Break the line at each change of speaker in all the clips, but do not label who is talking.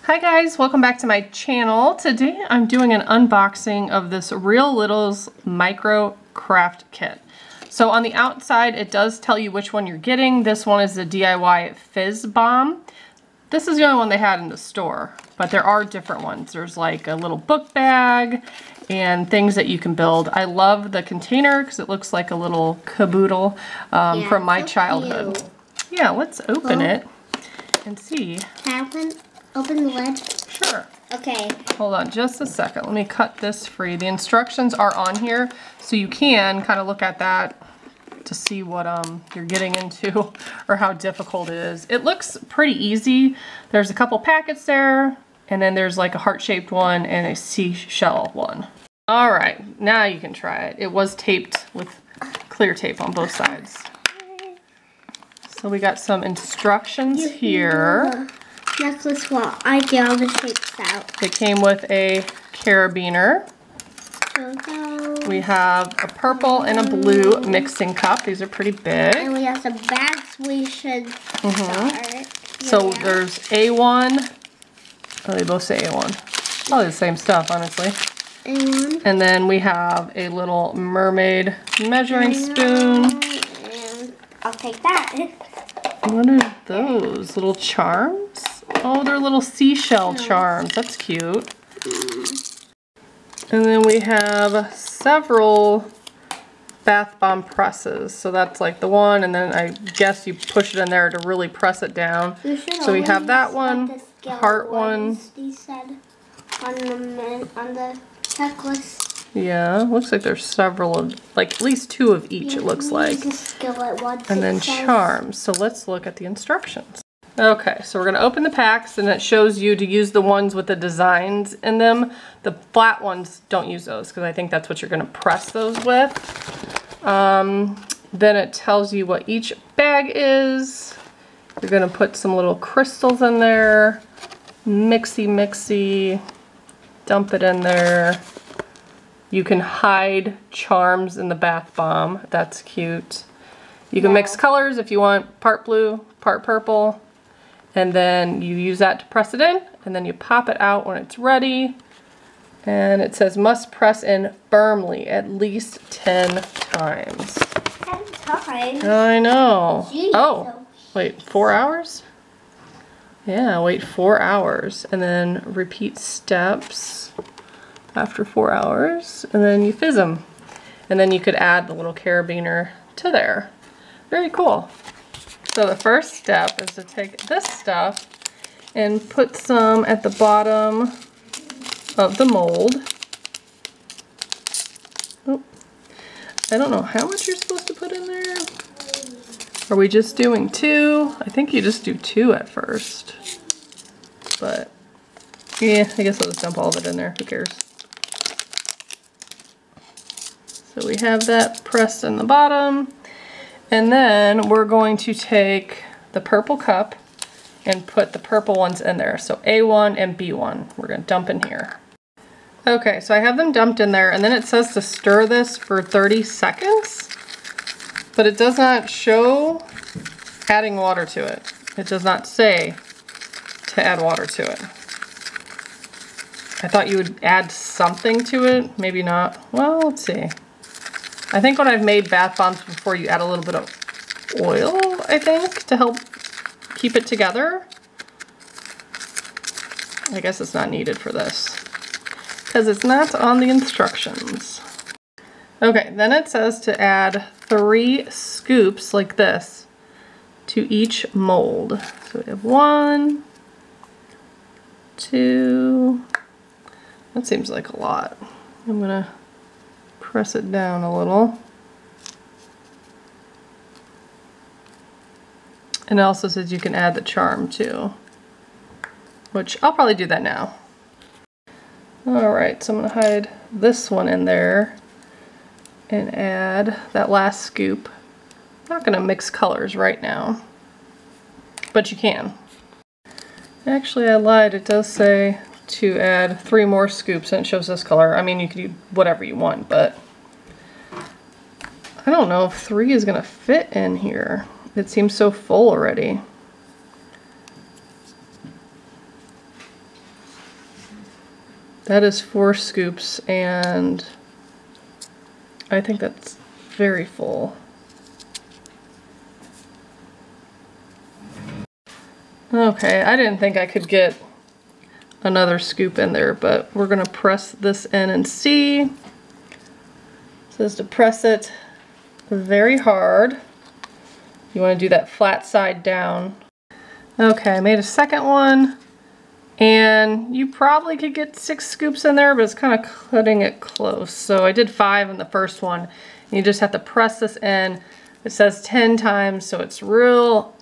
Hi guys, welcome back to my channel. Today I'm doing an unboxing of this Real Littles Micro Craft Kit. So on the outside it does tell you which one you're getting. This one is the DIY Fizz Bomb. This is the only one they had in the store, but there are different ones. There's like a little book bag and things that you can build. I love the container because it looks like a little caboodle from my childhood. Cute. Yeah, let's open it and see.
Open the lid?
Sure.
Okay.
Hold on just a second. Let me cut this free. The instructions are on here, so you can kind of look at that to see what you're getting into or how difficult it is. It looks pretty easy. There's a couple packets there, and then there's like a heart-shaped one and a seashell one. All right, now you can try it. It was taped with clear tape on both sides. So we got some instructions here.
Necklace while I get all the shapes out.
It came with a carabiner. We have a purple and a blue mixing cup. These are pretty big.
And we have some bags we should start.
So there's A1. Oh, they both say A1. Probably the same stuff, honestly.
A1.
And then we have a little mermaid measuring spoon.
And I'll take that.
What are those? Little charms? Oh, they're little seashell charms. That's cute. And then we have several bath bomb presses. So that's like the one, and then I guess you push it in there to really press it down. So we have that one, heart one.
They said on the checklist.
Yeah, looks like there's several of, like at least two of each, it looks like. And then charms. So let's look at the instructions. Okay, so we're going to open the packs, and it shows you to use the ones with the designs in them. The flat ones, don't use those, because I think that's what you're going to press those with. Then it tells you what each bag is. You're going to put some little crystals in there. Mixy. Dump it in there. You can hide charms in the bath bomb. That's cute. You can mix colors if you want, part blue, part purple. And then you use that to press it in, and then you pop it out when it's ready. And it says must press in firmly at least 10 times.
10 times?
I know.
Jeez,
oh, wait, 4 hours? Yeah, wait 4 hours. And then repeat steps after 4 hours. And then you fizz them. And then you could add the little carabiner to there. Very cool. So the first step is to take this stuff and put some at the bottom of the mold. Oh, I don't know how much you're supposed to put in there. Are we just doing 2? I think you just do 2 at first. But yeah, I guess I'll just dump all of it in there. Who cares? So we have that pressed in the bottom. And then we're going to take the purple cup and put the purple ones in there. So A1 and B1, we're going to dump in here. Okay, so I have them dumped in there, and then it says to stir this for 30 seconds, but it does not show adding water to it. It does not say to add water to it. I thought you would add something to it, maybe not. Well, let's see. I think when I've made bath bombs before, you add a little bit of oil, I think, to help keep it together. I guess it's not needed for this, because it's not on the instructions. Okay, then it says to add 3 scoops like this to each mold. So we have 1, 2, that seems like a lot. I'm gonna press it down a little. And it also says you can add the charm too, which I'll probably do that now. Alright, so I'm going to hide this one in there and add that last scoop. I'm not going to mix colors right now, but you can. Actually, I lied. It does say to add 3 more scoops, and it shows this color. I mean, you could do whatever you want, but I don't know if 3 is going to fit in here. It seems so full already. That is 4 scoops, and I think that's very full. Okay, I didn't think I could get another scoop in there, but we're gonna press this in and see. It says to press it very hard. You want to do that flat side down. Okay, I made a second one, and you probably could get 6 scoops in there, but it's kind of cutting it close. So I did 5 in the first one, and you just have to press this in. It says 10 times, so it's real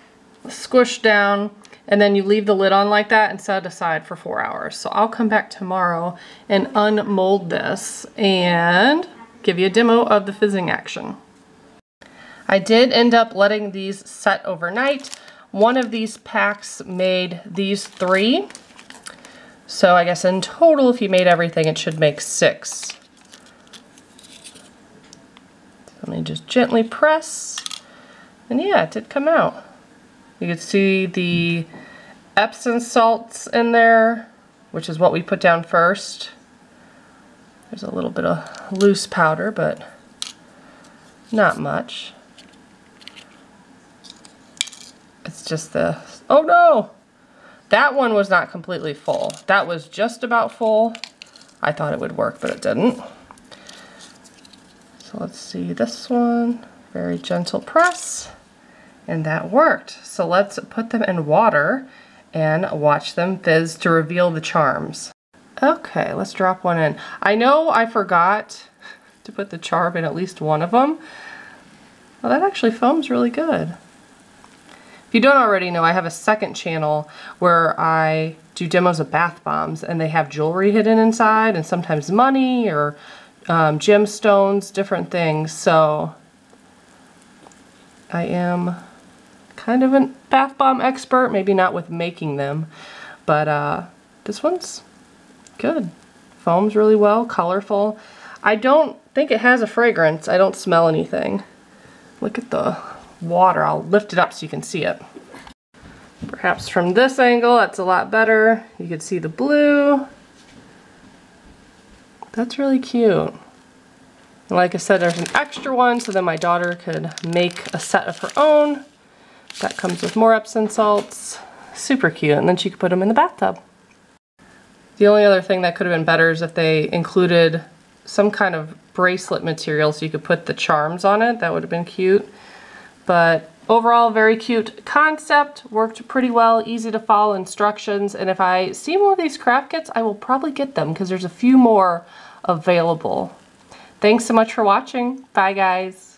squished down, and then you leave the lid on like that and set it aside for 4 hours. So I'll come back tomorrow and unmold this and give you a demo of the fizzing action. I did end up letting these set overnight. One of these packs made these 3. So I guess in total, if you made everything, it should make 6. Let me just gently press, and yeah, it did come out. You can see the Epsom salts in there, which is what we put down first. There's a little bit of loose powder, but not much. It's just the, oh no! That one was not completely full. That was just about full. I thought it would work, but it didn't. So let's see this one. Very gentle press. And that worked. So let's put them in water and watch them fizz to reveal the charms. Okay, let's drop one in. I know I forgot to put the charm in at least one of them. Well, that actually foams really good. If you don't already know, I have a second channel where I do demos of bath bombs, and they have jewelry hidden inside, and sometimes money or gemstones, different things. So I am kind of a bath bomb expert, maybe not with making them, but this one's good. Foams really well, colorful. I don't think it has a fragrance. I don't smell anything. Look at the water. I'll lift it up so you can see it. Perhaps from this angle, that's a lot better. You can see the blue. That's really cute. And like I said, there's an extra one, so then my daughter could make a set of her own. That comes with more Epsom salts. Super cute, and then she could put them in the bathtub. The only other thing that could have been better is if they included some kind of bracelet material so you could put the charms on it. That would have been cute. But overall, very cute concept. Worked pretty well, easy to follow instructions. And if I see more of these craft kits, I will probably get them because there's a few more available. Thanks so much for watching. Bye, guys.